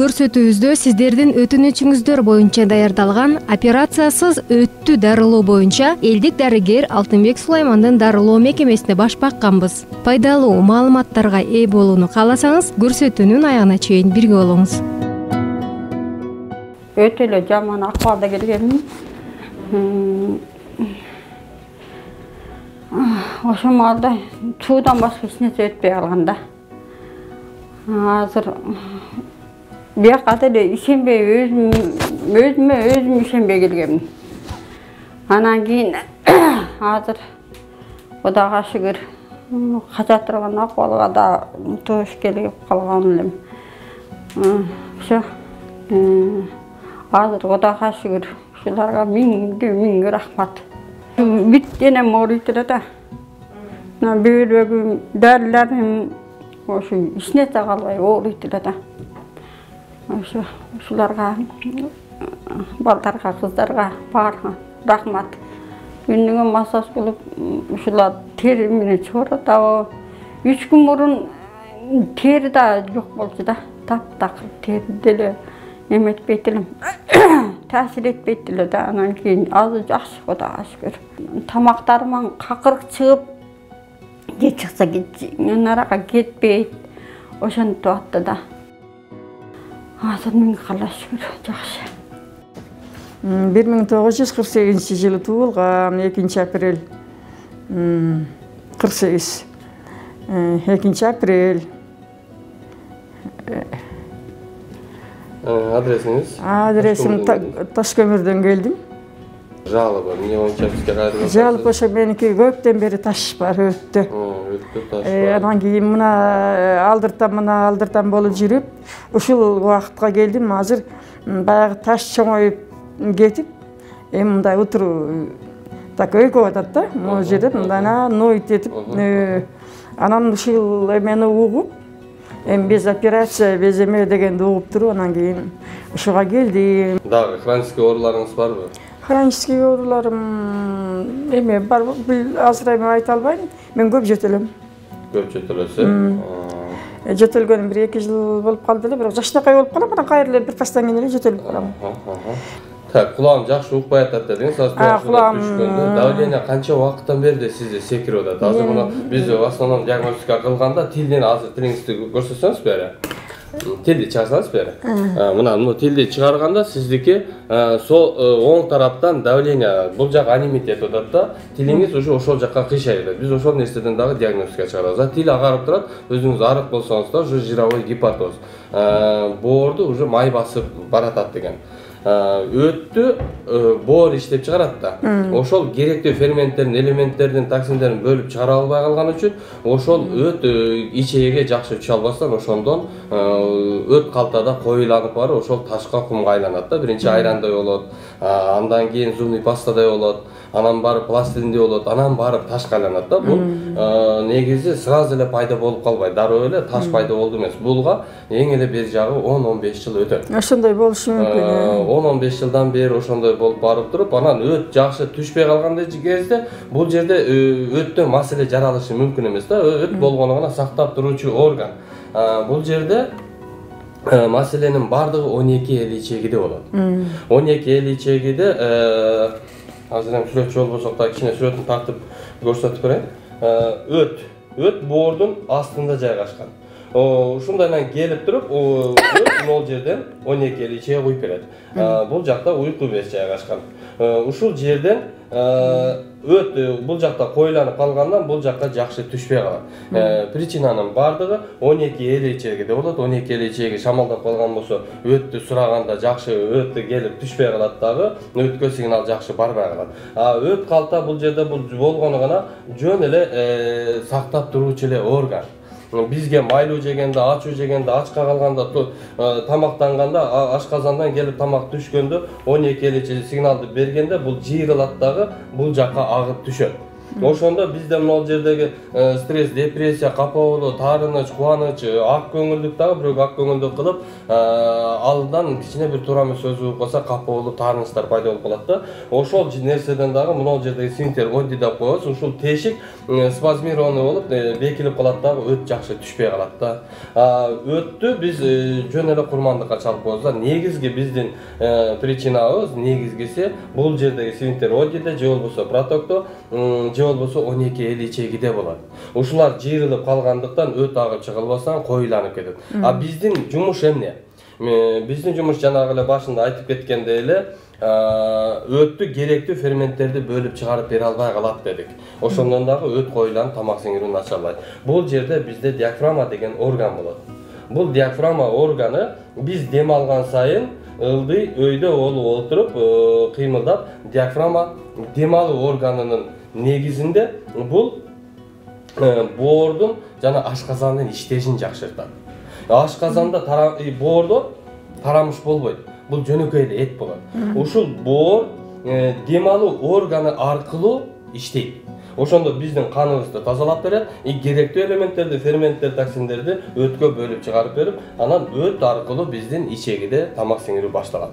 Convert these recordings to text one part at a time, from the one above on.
көрсөтүүбүздө сиздердин өтүнүчүңүздөр боюнча даярдалган операциясыз өттү дарылоо боюнча элдик дарыгер Алтынбек Сулаймандын дарылоо мекемесинде баш бакканбыз. Пайдалуу маалыматтарга ээ болууну кааласаңыз, көрсөтүүнүн аягына чейин бирге болуңуз. Өтө эле жаман акыбалда келгенмин. Ошол маалда суудан башка эч нерсе өтпөй калган да. Азыр бияка деле ишенбей өзүм ишенбей келгенмин. Анан кийин азыр Кудайга шүгүр кача турган акыбалга да туш келип калган элем. Ошо азыр Кудайга шүгүр, ушуларга миңге рахмат. Бүт денем ооруйт эле да. Бөйрөгүм, дарыларым ошо эч нерсе калбай ооруйт эле да. Ушуларга, балдарга, кыздарга баарына рахмат. Күнүгө массаж кылып, ушулар тери менен чыгарат. 3 күн мурун тери да жок болчу да. Таптакыр тери деле эметпейт элем. Таасир этпейт эле да. Анан кийин азыр жакшы, Кудайга шүгүр. Тамактарыман какырык чыгып, же чыкса нарага кетпейт. Ошентип атты да. Азыр миңге Алла шүгүр, жакшы. 1948 жылы туулгам, 2 апрель. 48. 2 апрель. Адресиңиз? Адресим Ташкөмүрдөн келдим. Жалоба, эмне боюнча бизге кайрылып? Жалпы ошо меники көптөн бери таш бар, өттү. Өттү, таш бар. Анан кийин мына алдыртан болуп жүрүп, ушул убакытка келдим. Азыр баягы таш чоңоюп кетип, мындай утуруу так өйкөп атат да. Могу жерде мындай нойт этип, анан ушул эмени угуп, без операция, без эме дегенди угуп туруп, анан кийин ушуга келдим. Дагы хронический ооруларыңыз барбы? Хронический ооруларым эме бар, азыр эме айта албайм. Мен көп жөтөлөм. Көп жөтөлөсү? Жөтөлгөнүм 1-2 жыл болуп калды эле, бирок жакшынакай болуп калам, анан кайра эле бир пастан кийин эле жөтөлүп калам. Так, кулагым жакшы укпай атат дедиңиз, азыр түшкөндө давление канча убакыттан бери сизде секирип атат? Азыр муну биз в основном диагностика кылганда тилден азыр тилиңизди көрсөтсөңүз бери. Тилди чыгарсаңыз бери. Мына тилди чыгарганда сиздики сол оң тараптан давление бул жак анемит этип атат да, тилиңиз уже ошол жакка кыйшайт. Биз ошол нерседен дагы диагностика чыгарабыз. Тил агарып турат, өзүңүз арык болсоңуз да, уже жировой гепатоз. Боорду уже май басып баратат деген. Өттү боор иштеп чыгарат да. Ошол керектүү ферменттердин, элементтердин, токсиндерин бөлүп чыгара албай калган үчүн ошол өт ичеге жакшы түшө албастан ошондон өт калтада коюланып барып, ошол ташка кумга айланат да. Биринчи айрандай болот, андан кийин зубный пастадай болот, анан барып пластилиндей болот, анан барып ташка айланат да. Бул негизи сразу эле пайда болуп калбайт, дароо эле таш пайда болду эмес. Булга эң эле бери жагы 10-15 жыл өтөт. Ошондой болушу мүмкүн. 10-15 жылдан бери ошондой болуп барып туруп, анан өт жакшы түшпөй калгандай кезде бул жерде өттөн маселе жаралышы мүмкүн эмес да. Өт болгону гана сактап туруучу орган. Бул жерде маселенин бардыгы 12 эл ичегиде болот. 12 эл ичегиде азыр эми сүрөтчү болбосок да кичине сүрөтүн тартып көрсөтүп берейин. Өт боордун астында жайгашкан. Ушундайдан келип туруп, могул жерден 12 эл ичеге куюп берет. Бул жакта уйку без жайгашкан. Ушул жерден өт бул жакта коюланып калгандан бул жакка жакшы түшпөй калат. Причинанын бардыгы 12 эл ичегиде болот. 12 эл ичеги шамалдап калган болсо, өттү сураганда жакшы өттү келип түшпөй калат дагы, өткө сигнал жакшы барбай калат. Өт калта бул жерде бул болгону гана жөн эле сактап туруучу эле орган. Бизге майлуу жегенде, ачуу жегенде, ачка калганда, тамактанганда, ашказандан келип тамак түшкөндө 12 эл ичеги сигналды бергенде бул жыйрылат дагы бул жакка агып түшөт. Ошондо бизде могул жердеги стресс, депрессия, капалуу, таарыныч, кубаныч, ак көңүлдүк дагы бирок ак көңүлдүк кылып, алдан кичине бир туура эмес сөз угуп калса капалуу, таарынычтар пайда болуп калат да. Ошол нерседен дагы могул жердеги сфинктер одди деп коебуз. Ушул тешик спазмированный болуп, бекилип калат дагы, өт жакшы түшпөй калат да. Өттү биз жөн эле курмандыкка чалып коебуз да. Негизги биздин причинабыз негизгиси бул жердеги сфинктер оддиде же болбосо протокто, же болбосо 12 эл ичегиде болот. Ушулар жыйрылып калгандыктан өт агып чыгылбастан коюланып кетет. Биздин жумуш эмне? Биздин жумуш жанагы эле башында айтып кеткендей эле өттү керектүү ферменттерди бөлүп чыгарып бере албай калат дедик. Ошондон дагы өт коюланып тамак сиңирүү начарлайт. Бул жерде бизде диафрагма деген орган болот. Бул диафрагма органы биз дем алган сайын ылдый өйдө болуп отуруп кыймылдап, диафрагма дем алуу органынын негизинде бул боордун жана ашказандын иштешин жакшыртат. Ашказанда боордо тарамыш болбойт. Бул жөнөкөй эле эт болот. Ушул боор дем алуу органы аркылуу иштейт. Ошондо биздин каныбызды тазалап берет, керектүү элементтерди, ферменттер, токсиндерди өткө бөлүп чыгарып берип, анан өт аркылуу биздин ичегиде тамак сиңирүү башталат.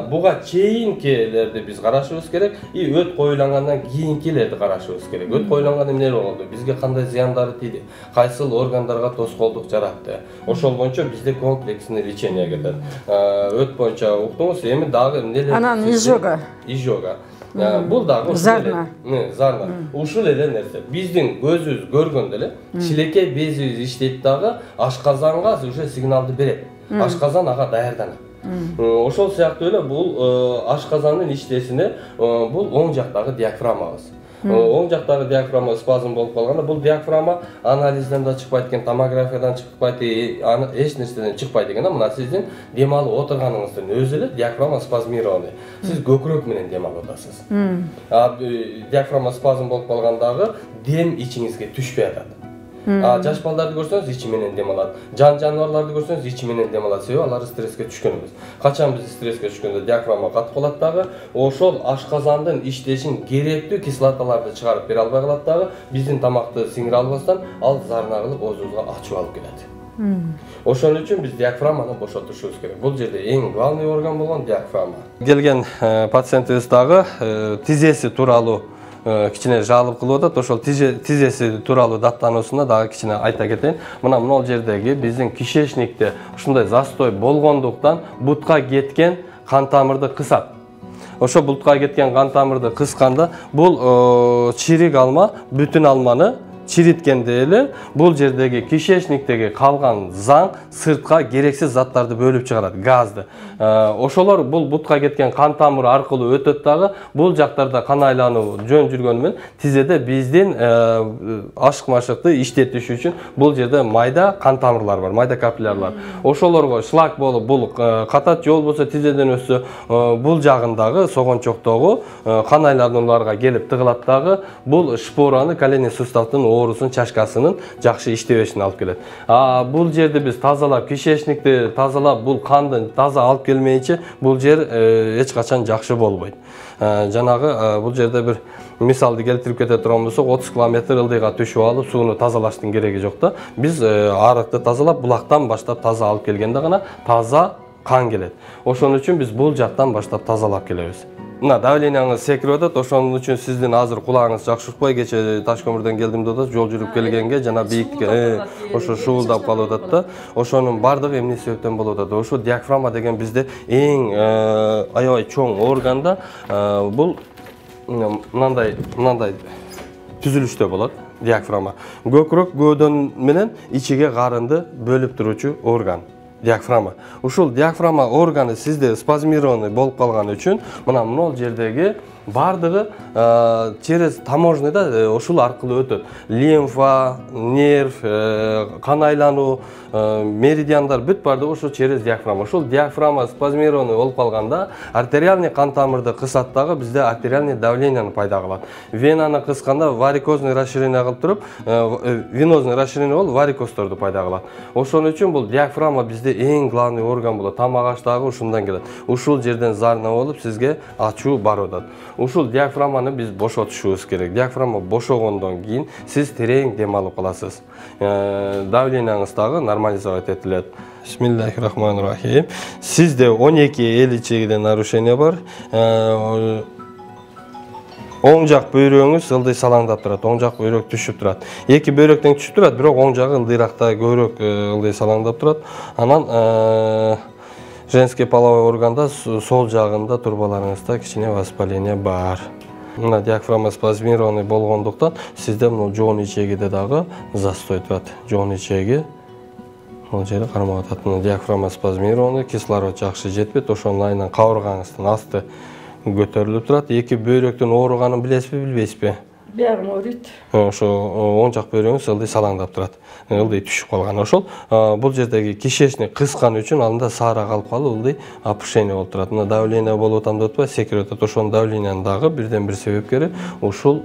Буга чейинкилерди биз карашыбыз керек, өт коюлангандан кийинкилерди карашыбыз керек. Өт коюланганда эмне болду? Бизге кандай зыяндары тийди? Кайсыл органдарга тоскоолдук жаратты? Ошол боюнча бизде комплексный лечение кетет. Өт боюнча уктуңуз, эми дагы эмнелер? Анан изжога. Изжога. Бул дагы зарна. Зарна. Ушул эле нерсе. Биздин көзүбүз көргөндө эле шилекей безибиз иштейт дагы, ашказанга уже сигналды берет. Ашказан ага даярданат. Ошол сыяктуу эле бул ашказандын иштесине бул оң жактагы диафрагмабыз. Оң жактагы диафрагма спазм болуп калганда, бул диафрагма анализден да чыкпайт экен, томографиядан чыкпайт, эч нерседен чыкпайт экен. Мына сиздин дем алып отурганыңыздын өзү эле диафрагма спазмированный. Сиз көкүрөк менен дем алып атасыз. Диафрагма спазм болуп калгандагы дем ичиңизге түшпөй атат. Жаш балдарды көрсөңүз ичи менен дем алат. Жан жаныбарларды көрсөңүз ичи менен дем алат. Себеби алар стресске түшкөн эмес. Качан биз стресске түшкөндө диафрагма катып калат дагы, ошол ашказандын иштешин керектүү кислоталарды чыгарып бере албай калат дагы, биздин тамакты сиңире албастан ал зарна кылып оозубузга ачуу алып келет. Ошон үчүн биз диафрагманы бошотушубуз керек. Бул жерде эң главный орган болгон диафрагма. Келген пациентибиз дагы тизеси тууралуу кичине жалып кылып атат. Ошол тизеси тууралуу даттануусуна дагы кичине айта кетейин. Мына могул жердеги биздин кишечникте ушундай застой болгондуктан бутка кеткен кан тамырды кысат. Ошо бутка кеткен кан тамырды кысканда бул чирик алма, бүтүн алманы чириткенде эле бул жердеги кишечниктеги калган заң сыртка керексиз заттарды бөлүп чыгарат, газды. Ошолор бул бутка кеткен кан тамыры аркылуу өтөт дагы, бул жактарда кан айлануу жөн жүргөнү менен тизеде биздин ашык-машыкты иштетиш үчүн бул жерде майда кан тамырлар бар, майда капиллярлар. Ошолорго шлак болуп бул катат, жол болсо тизеден өссө бул жагындагы согончоктогу кан айланууларга келип тыгылат дагы, бул шпораны коленный суставдын оорусун, чачкасынын жакшы иштебешине алып келет. Бул жерди биз тазалап, кишечникти тазалап, бул канды таза алып келмейинче бул жер эч качан жакшы болбойт. Жанагы бул жерде бир мисалды келтирип кете турган болсок, 30 км ылдыйга түшүп алып, сууну тазалаштын кереги жок да. Биз арыкты тазалап, булактан баштап таза алып келгенде гана таза кан келет. Ошон үчүн биз бул жактан баштап тазалап келебиз. Мына давленияңыз секирип атат, ошон үчүн сиздин азыр кулагыңыз жакшы укпай, кече Таш-көмүрдөн келдим деп атат, жол жүрүп келгенге жана бийиктикке ошо шуулдап калып атат да. Ошонун бардыгы эмне себептен болуп атат? Ошо диафрагма деген бизде эң аябай чоң орган да. Бул мындай түзүлүштө болот диафрагма. Көкүрөк көөдөн менен ичиге карынды бөлүп туручу орган. Диафрагма. Ушул диафрагма органы сизде спазмированный болуп калган үчүн мына могул жердеги бардыгы через таможняда ушул аркылуу өтөт. Лимфа, нерв, кан айлануу, меридиандар бүт бардыгы ушул через диафрагма. Ушул диафрагма спазмированный болуп калганда артериальный кан тамырды кысат дагы, бизде артериальный давленияны пайда кылат. Венаны кысканда варикозный расширение кылып туруп, венозный расширение болуп варикоздорду пайда кылат. Ошон үчүн бул диафрагма бизде эң главный орган болот. Тамак аш дагы ушундан келет. Ушул жерден зарна болуп сизге ачуу барып атат. ушул диафрагманы биз бошотушубуз керек. Диафрагма бошогондон кийин сиз терең дем алып каласыз. Давлениеңиз дагы нормализовать этилет. Бисмиллахиррахманиррахим. Сизде 12-50 нарушение бар. Оң жақ бөйрөгүңүз ылдый салаңдап турат, оң жақ бөйрөк түшүп турат. Эки бөйрөктөн түшүп турат, бирок оң жагы ылдыйракта көбүрөөк ылдый салаңдап турат. Анан женский половой органда сол жагында турбаларыңызда кичине воспаление бар. Мына диафрагма спазмированный болгондуктан сизде мына жоон ичегиде дагы застой турат. Жоон ичеги бул жери кармап атат. Диафрагма спазмированный, кислород жакшы жетпейт, ошонун айынан кабыргаңыздын асты көтөрүлүп турат. Эки бөйрөктөн ооруганын билесизби, билбейсизби? Бягым ооруйт. Ошо оң жак бөйрөгүңүз ылдый салаңдап турат. Ылдый түшүп калган. Ошол бул жердеги кишечник кыскан үчүн алында саара калып калып ылдый опушение болуп турат. Мына давление болуп атам деп атпайбы, секирип атат. Ошонун давлениянын дагы бирден бир себепкери ушул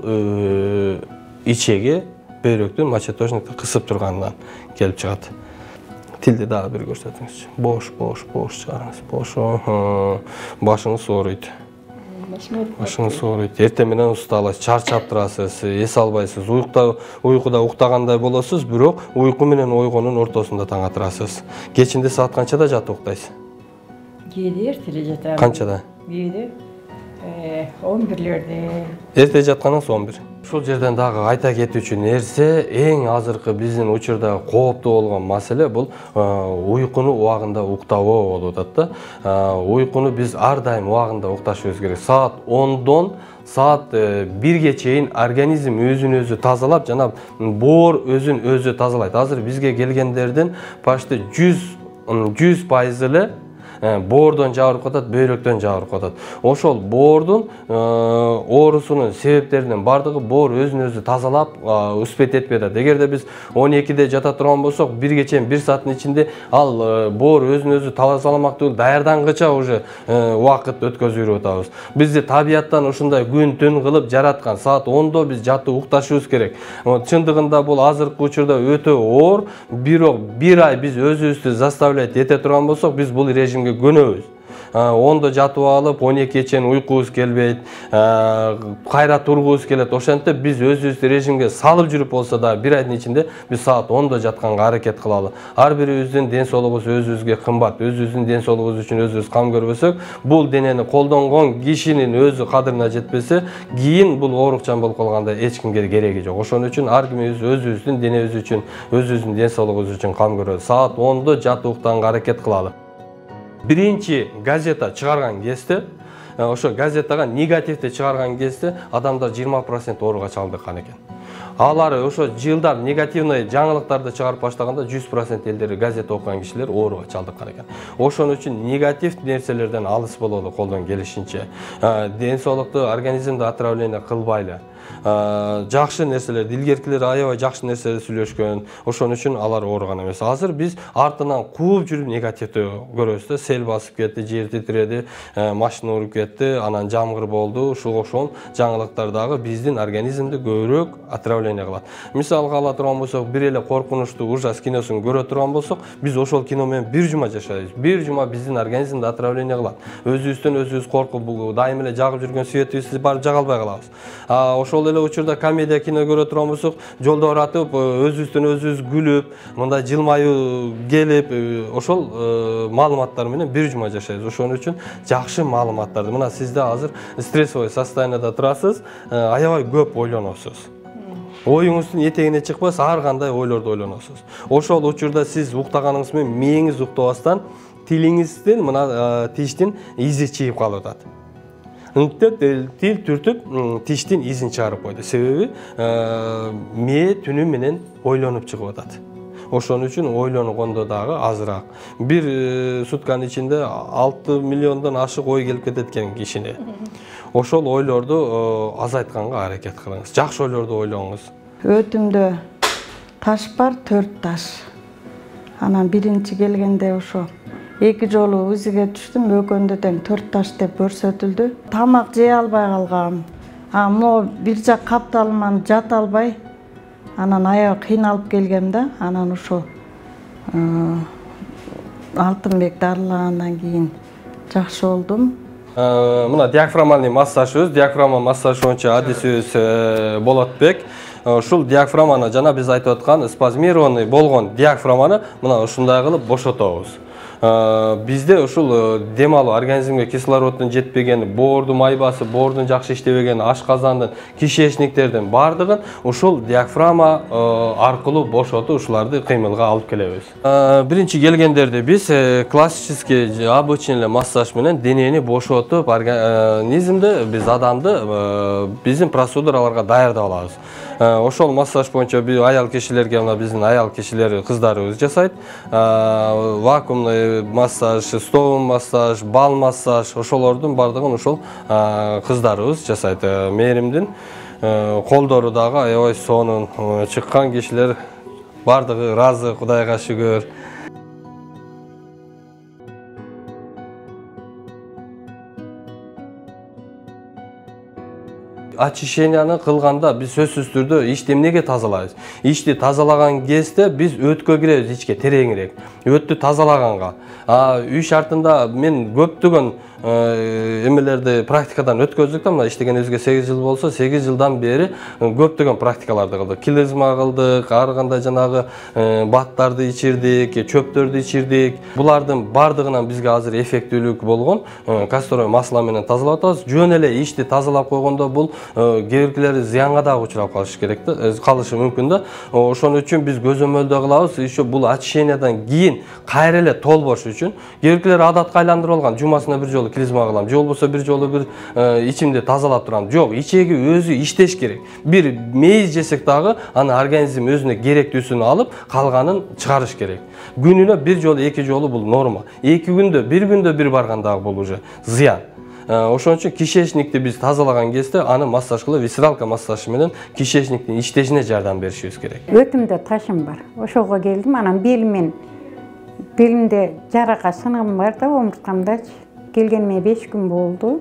ичеги бөйрөктүн мочеточникти кысып турганынан келип чыгат. Тилди дагы бир көрсөтүңүзчү. Бош чыгарыңыз. Бош. Башыңыз ооруйт. Башыңыз ооруйт. Эртең менен усталасыз, чарчап турасыз, эс албайсыз. Уйкуда уктагандай болосуз, бирок уйку менен ойгонун ортосунда таң атырасыз. Кечинде саат канчада жатып уктайсыз? Кээде эртеле жатам. Канчада? Кээде 11-лерде. Эрте жатканыңыз 11. Ушул жерден дагы айта кетүүчү нерсе, эң азыркы биздин учурда кооптуу болгон маселе бул уйкуну убагында уктабоо болуп атат да. Уйкуну биз ар дайым убагында укташыбыз керек. Саат 10дон саат 1ге чейин организм өзүн өзү тазалап, жана боор өзүн өзү тазалайт. Азыр бизге келгендердин почти 100% эле боордон жабырып катат, бөйрөктөн жабырып катат. Ошол боордун оорусунун себептеринин бардыгы боор өзүн өзү тазалап успеть этпей атат. Эгерде биз 12де жата турган болсок, 1ге чейин 1 сааттын ичинде ал боор өзүн өзү тазаламактуу даярдангыча уже убакыт өткөзүп атабыз. Бизди табияттан ушундай күн түн кылып жараткан. Саат 10до биз жатып укташыбыз керек. Чындыгында бул азыркы учурда өтө оор, бирок 1 ай биз өзүбүздү заставлять эте турган болсок, биз бул режимге көнөбүз. 10да жатып алып, 12ге чейин уйкубуз келбейт, кайра тургубуз келет. Ошентип биз өзүбүздү режимге салып жүрүп болсо да 1 айдын ичинде биз саат 10да жатканга аракет кылалы. Ар бирибиздин ден соолугубуз өзүбүзгө кымбат. Өзүбүздүн ден соолугубуз үчүн өзүбүз кам көрбөсөк, бул денени колдонгон кишинин өзү кадырына жетпесе, кийин бул оорукчан болуп калганда эч кимге кереги жок. Ошон үчүн ар кимибиз өзүбүздүн денебиз үчүн, өзүбүздүн ден соолугубуз үчүн кам көрөлү. Саат 10да жатып уктаганга аракет кылалы. Биринчи газета чыгарган кезде, ошо газетага негативди чыгарган кезде адамдар 20% ооруга чалдыккан экен. Алар ошо жылдар негативный жаңылыктарды чыгарып баштаганда 100% элдери газета окуган кишилер ооруга чалдыккан экен. Ошон үчүн негатив нерселерден алыс бололу колдон келишинче. Ден соолукту, организмди отравление кылбайлы. Жакшы нерселерди, илгеркилер аябай жакшы нерселерди сүйлөшкөн. Ошон үчүн алар ооруган эмес. Азыр биз артынан кууп жүрүп негативди көрөбүз да. Сел басып кетти, жер титиреди, машина уруп кетти, анан жамгыр болду. Ошол жаңылыктар дагы биздин организмди көбүрөөк отравление кылат. Мисалга ала турган болсок, бир эле коркунучтуу ужас киносун көрө турган болсок, биз ошол кино менен 1 жума жашайбыз. 1 жума биздин организмди отравление кылат. Өзүбүздөн өзүбүз коркуп, дайым эле жагып жүргөн светибизди барып жага албай калабыз. Ошол эле учурда комедия кино көрө турган болсок, жолдо баратып, өзүбүздөн өзүбүз күлүп, мындай жылмаюу келип, ошол маалыматтар менен 1 жума жашайбыз. Ошон үчүн жакшы маалыматтарды, мына сизде азыр стрессовый состоянияда турасыз, аябай көп ойлоносуз. Оюңуздун этегине чыкпас, ар кандай ойлорду ойлоносуз. Ошол учурда сиз уктаганыңыз менен мээңиз уктабастан тилиңиздин, мына тиштин изи чыйып калып атат. Тил түртүп, тиштин изин чыгарып койду. Себеби мээ түнү менен ойлонуп чыгып атат. Ошон үчүн ойлонгондо дагы азыраак. Бир сутканын ичинде 6 миллиондон ашык ой келип кетет экен кишине. Ошол ойлорду азайтканга аракет кылыңыз. Жакшы ойлорду ойлоңуз. Өтүмдө таш бар, 4 таш. Анан биринчи келгенде ошо 2 жолу УЗИге түштүм, өкөндө тең 4 таш деп көрсөтүлдү. Тамак жей албай калгам. Могу бир жак капталыман жата албай, анан аябай кыйналып келгем да. Анан ошо Алтынбек дарылагандан кийин жакшы болдум. Мына диафрагмальный массажыбыз, диафрагма массаж боюнча адисибиз Болотбек. Ушул диафрагманы жана биз айтып аткан спазмированный болгон диафрагманы мына ушундай кылып бошотобуз. Bizde ушул дем алуу, организмге кислороддун жетпегени, боордун майбасы, боордун жакшы иштебегени, ашказандын, кишечниктердин бардыгын ушул диафрагма аркылуу бошотуп ушуларды кыймылга алып келебиз. Биринчи келгендерде биз классический обычный эле массаж менен денени бошотуп, организмди, биз адамды биздин процедураларга даярдап алабыз. Ошол массаж боюнча биз аял кишилерге, мына биздин аял кишилер кыздарыбыз жасайт. Вакуумный массаж, стол массаж, бал массаж, ошолордун бардыгын ошол кыздарыбыз жасайт. Мээримдин колдору дагы аябай сонун, чыккан кишилер бардыгы ыраазы, Кудайга шүгүр. Очищенияны кылганда биз сөзсүз түрдө ичти эмнеге тазалайбыз? Ичти тазалаган кезде биз өткө киребиз, ичке тереңирээк. Өттү тазалаганга. Үй шартында мен көптөгөн эмелерди практикадан өткөздүк да, мына иштегенибизге 8 жыл болсо, 8 жылдан бери көптөгөн практикаларды кылдык. Клизма кылдык, ар кандай жанагы баттарды ичирдик, чөптөрдү ичирдик. Булардын бардыгынан бизге азыр эффектүүлүк болгон касторовый масло менен тазалап атабыз. Жөн эле ичти тазалап койгондо бул кээбиркилери зыянга дагы учурап калышы керек да, калышы мүмкүн да. Ошон үчүн биз көзөмөлдөө кылабыз. Еще бул очищениядан кийин кайра эле толбош үчүн кээбиркилер адатка айландырып алган, жумасына бир жолу клизма кылам, же болбосо бир жолу бир ичимди тазалап турам. Жок, ичеги өзү иштеш керек. Бир мейиз жесек дагы аны организм өзүнө керектүүсүн алып, калганын чыгарыш керек. Күнүнө бир жолу, эки жолу бул норма. 2 күндө, бир күндө бир барган дагы бул уже зыян. Ошон үчүн кишечникти биз тазалаган кезде аны массаж кылып, висцералка массажы менен кишечниктин иштешине жардам беришибиз керек. Өтүмдө ташым бар. Ошого келдим, анан белимде жарака сынгым бар да, омурткамдачы. Келгениме 5 күн болду.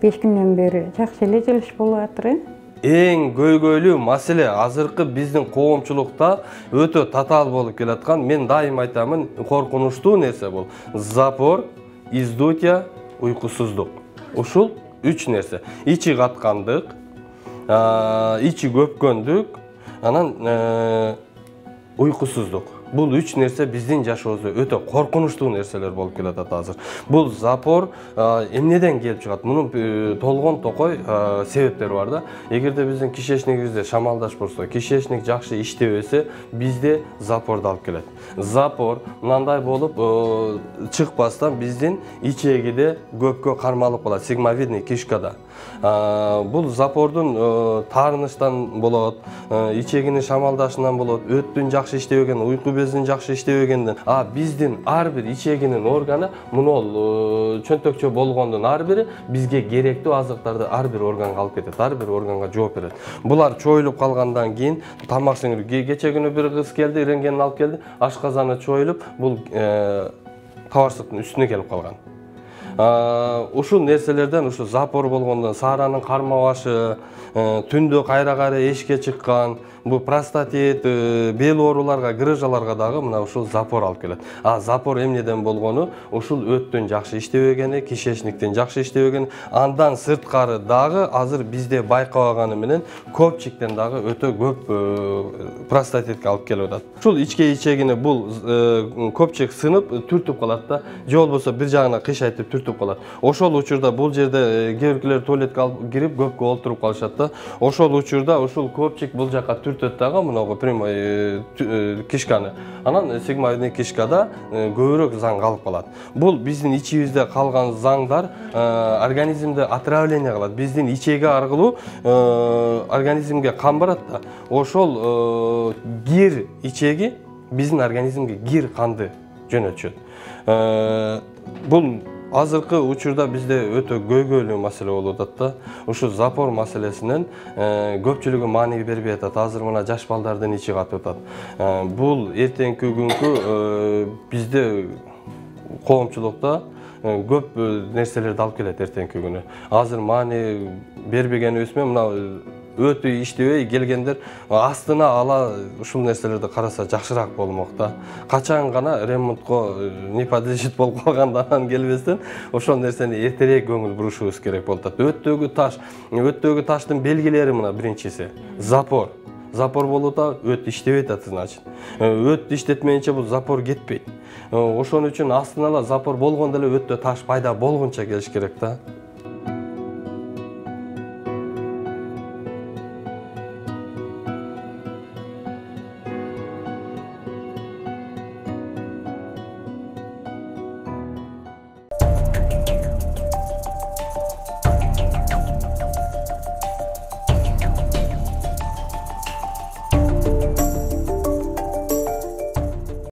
5 күндөн бери жакшы эле жылыш болуп атыр. Эң көйгөйлүү маселе азыркы биздин коомчулукта өтө татаал болуп келаткан, мен дайым айтамын, коркунучтуу нерсе бул. Запор, издутия, уйкусуздук. Ушул 3 нерсе. Ичи каткандык, ичи көпкөндүк, анан уйкусуздук. Бул 3 нерсе биздин жашообузда өтө коркунучтуу нерселер болуп келатат азыр. Бул запор эмнеден келип чыгат? Мунун толгон токой себептери бар да. Эгерде биздин кишечнигибизде шамалдаш болсо, кишечник жакшы иштебесе, бизде запорду алып келет. Запор мындай болуп чыкпастан биздин ичегиде көпкө кармалып калат, сигмовидный кишкада. Бул запордун таарынычтан болот, ичегинин шамалдашынан болот, өттүн жакшы иштебеген, уйку безинин жакшы иштебегенден. Биздин ар бир ичегинин органы, мунул чөнтөкчө болгондун ар бири бизге керектүү азыктарды ар бир органга алып кетет, ар бир органга жооп берет. Булар чоюлуп калгандан кийин тамак сиңирүү, кече күнү бир кыз келди, рентген алып келди, ашказаны чоюлуп, бул табарсыктын үстүнө келип калган. Ушул нерселерден, ушу запор болгондон, сааранын кармабашы, түндө кайра-кайра эшикке чыккан, бул простатит, бел ооруларга, грыжаларга дагы мына ушул запор алып келет. Запор эмнеден болгону, ушул өттүн жакшы иштебегени, кишечниктин жакшы иштебегени, андан сырткары дагы азыр бизде байкабаганы менен көпчүктөн дагы өтө көп простатитке алып келип атат. Ушул ичке ичегини бул көпчүк сынып түртүп калат да, же болбосо бир жагына кыйшайтып түртүп калат. Ошол учурда бул жерде кээбиркилер туалетке алып кирип көпкө олтуруп калышат да. Ошол учурда ушул көпчүк бул жака түртөт дагы мынагы прямой кишканы. Анан сигмовидный кишкада көбүрөөк заң калып калат. Бул биздин ичибизде калган заңдар организмде отравление кылат. Биздин ичеги аркылуу организмге кан барат да. Ошол кир ичеги биздин организмге кир канды жөнөтүшөт. Бул азыркы учурда бизде өтө көйгөйлүү маселе болуп атат да. Ушу запор маселесинен көпчүлүгү маани бербей атат. Азыр мына жаш балдардын ичи катып атат. Бул эртеңки күнгү бизде коомчулукта көп нерселерди алып келет эртеңки күнү. Азыр маани бербегенибиз менен мына өтү иштебей келгендер астына ала ушул нерселерди караса жакшыраак болмок да. Качан гана ремонтко не подлежит болуп калгандан келбестен ошол нерсени эртерээк көңүл бурушубуз керек болуп атат. Өттөгү таштын белгилери мына биринчиси запор. Запор болуп атат, өт иштебей атат, значит. Өт иштетмейинче бул запор кетпейт. Ошон үчүн астына запор болгондо эле өттө таш пайда болгончо келиш керек да.